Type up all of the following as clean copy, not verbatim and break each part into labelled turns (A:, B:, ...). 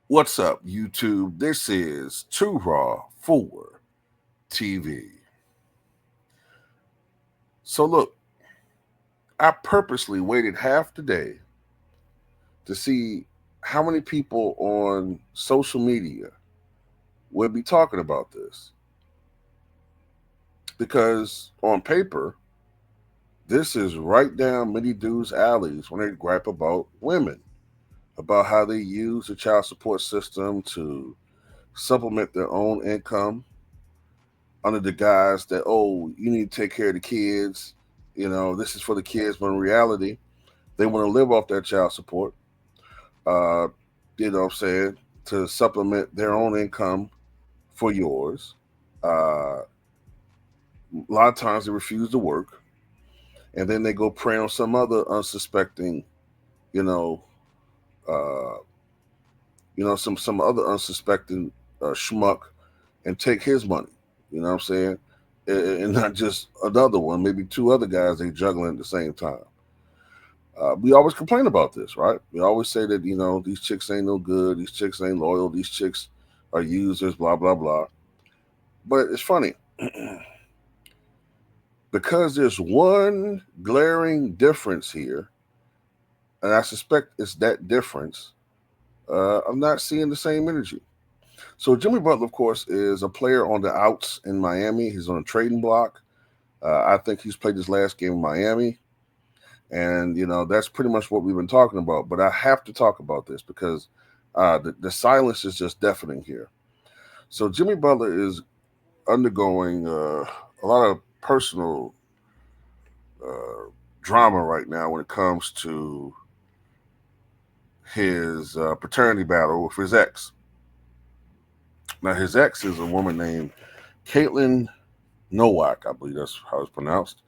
A: What's up, YouTube? This is Too Raw for TV. So, look, I purposely waited half the day to see how many people on social media would be talking about this. Because on paper, this is right down many dudes' alleys when they gripe about women, about how they use the child support system to supplement their own income under the guise that, oh, you need to take care of the kids, this is for the kids, but in reality they want to live off that child support, uh what I'm saying, to supplement their own income for yours. A lot of times they refuse to work, and then they go prey on some other unsuspecting, you know uh some other unsuspecting schmuck, and take his money. You know what I'm saying? And not just another one, maybe two other guys they juggling at the same time. We always complain about this, right? We always say that, these chicks ain't no good, these chicks ain't loyal, these chicks are users, blah blah blah. But it's funny because there's one glaring difference here, and I suspect it's that difference. I'm not seeing the same energy. So Jimmy Butler, of course, is a player on the outs in Miami. He's on a trading block. I think he's played his last game in Miami. And, that's pretty much what we've been talking about. But I have to talk about this because the silence is just deafening here. So Jimmy Butler is undergoing a lot of personal uh, drama right now when it comes to his paternity battle with his ex. Now, his ex is a woman named Caitlin Nowak, I believe that's how it's pronounced.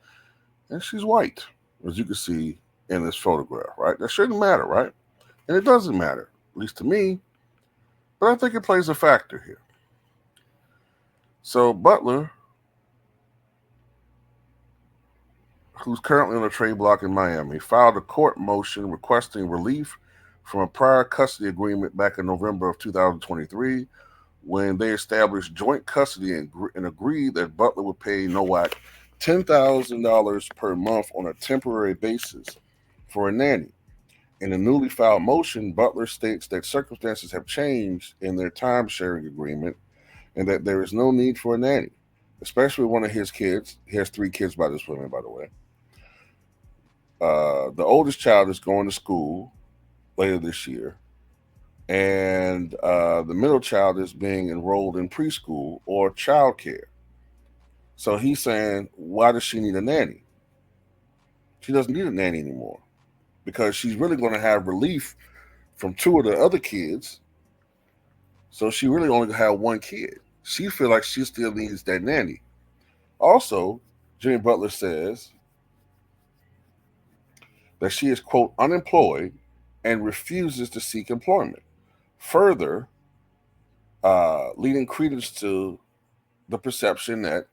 A: And she's white, as you can see in this photograph, right? That shouldn't matter, right? And it doesn't matter, at least to me, but I think it plays a factor here. So Butler, who's currently on a trade block in Miami, filed a court motion requesting relief from a prior custody agreement back in November of 2023 when they established joint custody and agreed that Butler would pay Nowak $10,000 per month on a temporary basis for a nanny. In a newly filed motion, Butler states that circumstances have changed in their time sharing agreement and that there is no need for a nanny, especially one of his kids. He has three kids by this woman, by the way. The oldest child is going to school later this year, and the middle child is being enrolled in preschool or childcare. So he's saying, why does she need a nanny? She doesn't need a nanny anymore because she's really going to have relief from two of the other kids. So she really only have one kid. She feel like she still needs that nanny. Also, Jimmy Butler says that she is, quote, unemployed and refuses to seek employment. Further, leading credence to the perception that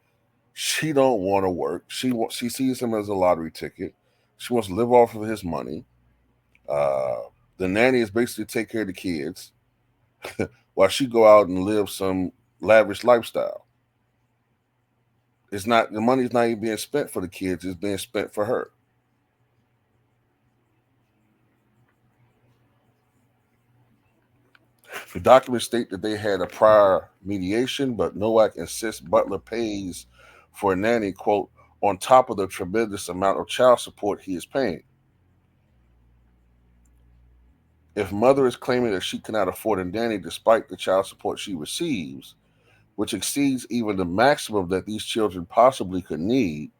A: she don't want to work. She sees him as a lottery ticket. She wants to live off of his money. Uh, the nanny is basically take care of the kids while she go out and live some lavish lifestyle. It's not, the money's not even being spent for the kids; it's being spent for her. The documents state that they had a prior mediation, but Nowak insists Butler pays for a nanny, quote, on top of the tremendous amount of child support he is paying. If mother is claiming that she cannot afford a nanny despite the child support she receives, which exceeds even the maximum that these children possibly could need,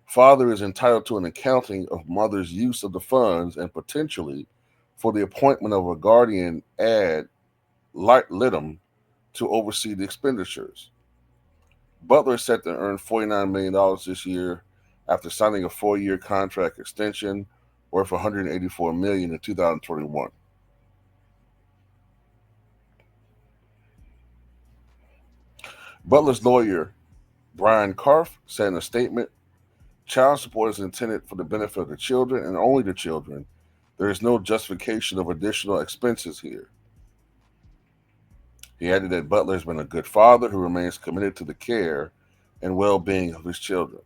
A: father is entitled to an accounting of mother's use of the funds and potentially for the appointment of a guardian ad litem to oversee the expenditures. Butler is set to earn $49 million this year after signing a 4-year contract extension worth $184 million in 2021. Butler's lawyer, Brian Karff, said in a statement, child support is intended for the benefit of the children and only the children. There is no justification of additional expenses here. He added that Butler has been a good father who remains committed to the care and well-being of his children.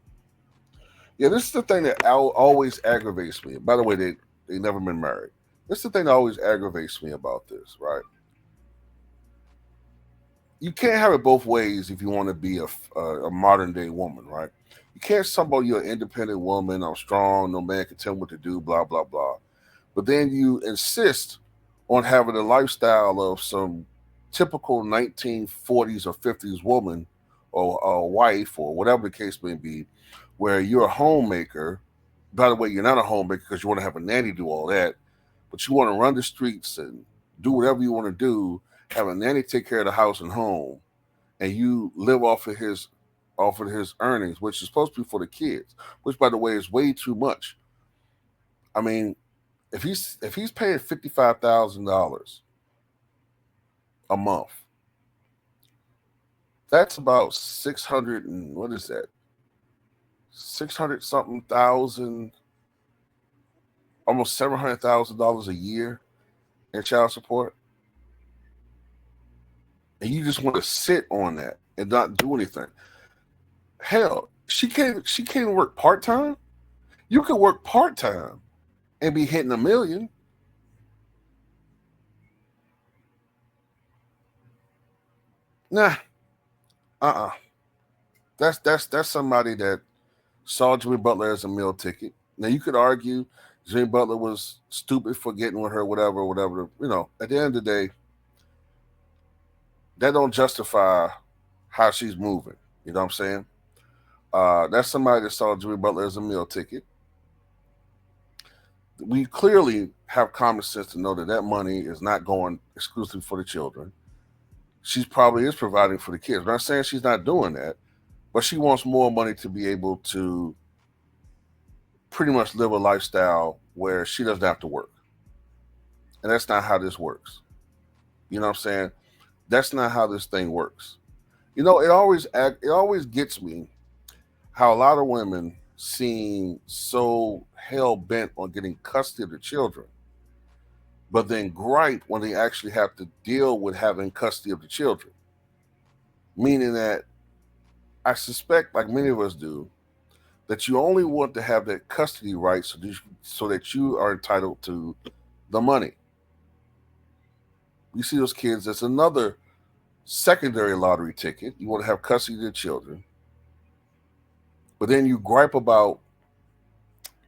A: Yeah, this is the thing that always aggravates me. By the way, they never been married. This is the thing that always aggravates me about this, right? You can't have it both ways if you want to be a modern day woman, right? You can't somebody you're an independent woman, I'm strong, no man can tell me what to do, blah blah blah. But then you insist on having a lifestyle of some typical 1940s or 50s woman or wife or whatever the case may be, where you're a homemaker. By the way, you're not a homemaker because you want to have a nanny do all that, but you want to run the streets and do whatever you want to do, have a nanny take care of the house and home, and you live off of his earnings, which is supposed to be for the kids, which by the way is way too much. I mean, if he's paying $55,000 a month, that's about 600 and what is that? 600 something thousand, almost $700,000 a year in child support, and you just want to sit on that and not do anything. Hell, she can't even work part time. You can work part time and be hitting a million. Nah, uh-uh. That's somebody that saw Jimmy Butler as a meal ticket. Now you could argue Jimmy Butler was stupid for getting with her, whatever, whatever. At the end of the day, that don't justify how she's moving. You know what I'm saying? That's somebody that saw Jimmy Butler as a meal ticket. We clearly have common sense to know that that money is not going exclusively for the children. She probably is providing for the kids. I'm not saying she's not doing that, but she wants more money to be able to pretty much live a lifestyle where she doesn't have to work. And that's not how this works. You know what I'm saying? That's not how this thing works. It always gets me how a lot of women seem so hell bent on getting custody of the children, but then gripe when they actually have to deal with having custody of the children. Meaning that I suspect, like many of us do, that you only want to have that custody right so that you are entitled to the money. You see those kids, that's another secondary lottery ticket. You want to have custody of the children, but then you gripe about,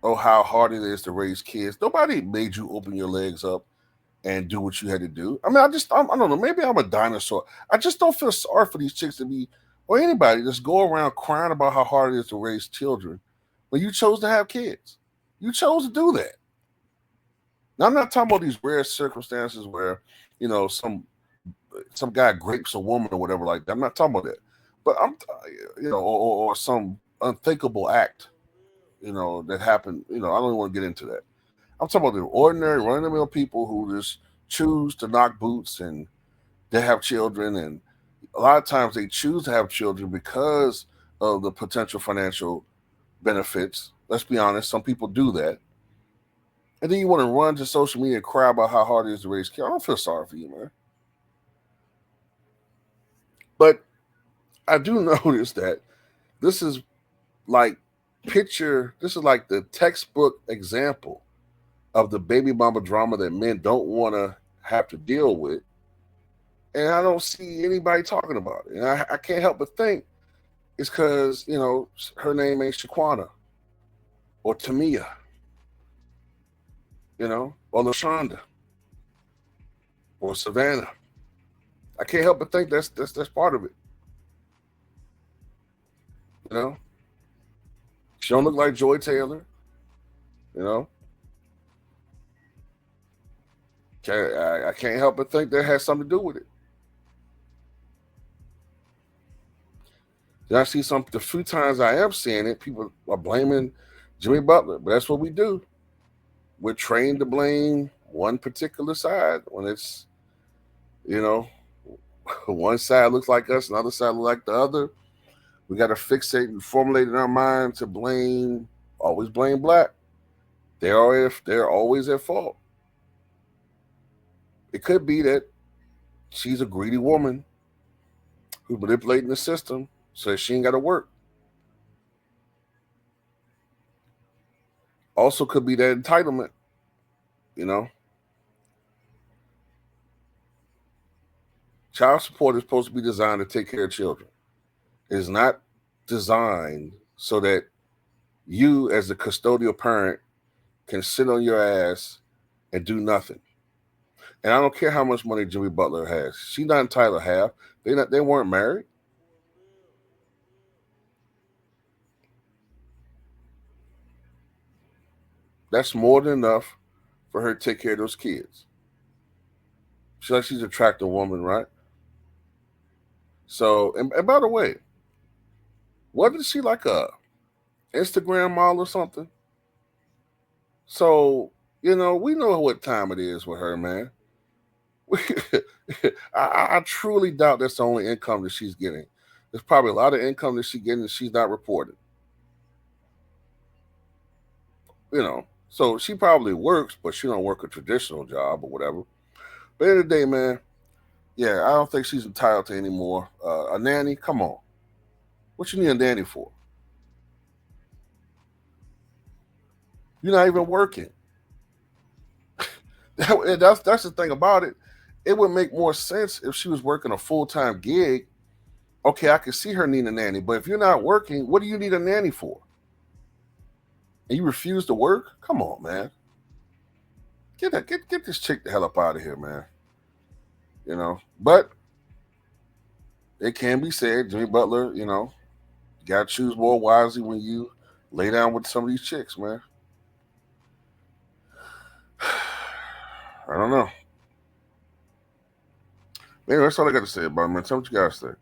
A: oh, how hard it is to raise kids. Nobody made you open your legs up and do what you had to do. I mean, I don't know, maybe I'm a dinosaur. I just don't feel sorry for these chicks to be, or anybody just go around crying about how hard it is to raise children when you chose to have kids. You chose to do that. Now, I'm not talking about these rare circumstances where, some guy grapes a woman or whatever like that. I'm not talking about that. But or some unthinkable act, that happened. I don't even want to get into that. I'm talking about the ordinary, run of the mill people who just choose to knock boots and they have children. And a lot of times they choose to have children because of the potential financial benefits. Let's be honest, some people do that. And then you want to run to social media and cry about how hard it is to raise kids. I don't feel sorry for you, man. But I do notice that this is like this is like the textbook example of the baby mama drama that men don't want to have to deal with. And I don't see anybody talking about it. And I can't help but think it's because, her name ain't Shaquana or Tamia, or LaShonda or Savannah. I can't help but think that's part of it. You know, she don't look like Joy Taylor. You know, I can't help but think that has something to do with it. Then I see the few times I am seeing it, people are blaming Jimmy Butler, but that's what we do. We're trained to blame one particular side when it's, you know, one side looks like us, another side looks like the other. We got to fixate and formulate in our mind to always blame black. They're always at fault. It could be that she's a greedy woman who's manipulating the system so that she ain't got to work. Also, could be that entitlement, you know. Child support is supposed to be designed to take care of children. It's not designed so that you, as the custodial parent, can sit on your ass and do nothing. And I don't care how much money Jimmy Butler has. She's not entitled to half. They weren't married. That's more than enough for her to take care of those kids. She's an attractive woman, right? So, and by the way, wasn't she like a Instagram model or something? So, we know what time it is with her, man. I truly doubt that's the only income that she's getting. There's probably a lot of income that she's getting that she's not reporting. So she probably works, but she don't work a traditional job or whatever. But end of the day, man, yeah, I don't think she's entitled to any more. A nanny, come on, what you need a nanny for? You're not even working. That's the thing about it. It would make more sense if she was working a full-time gig. Okay, I can see her needing a nanny, but if you're not working, what do you need a nanny for? And you refuse to work? Come on, man. Get this chick the hell up out of here, man. But it can be said, Jimmy Butler, you gotta choose more wisely when you lay down with some of these chicks, man. I don't know. Anyway, that's all I got to say about it, man. Tell me what you guys think.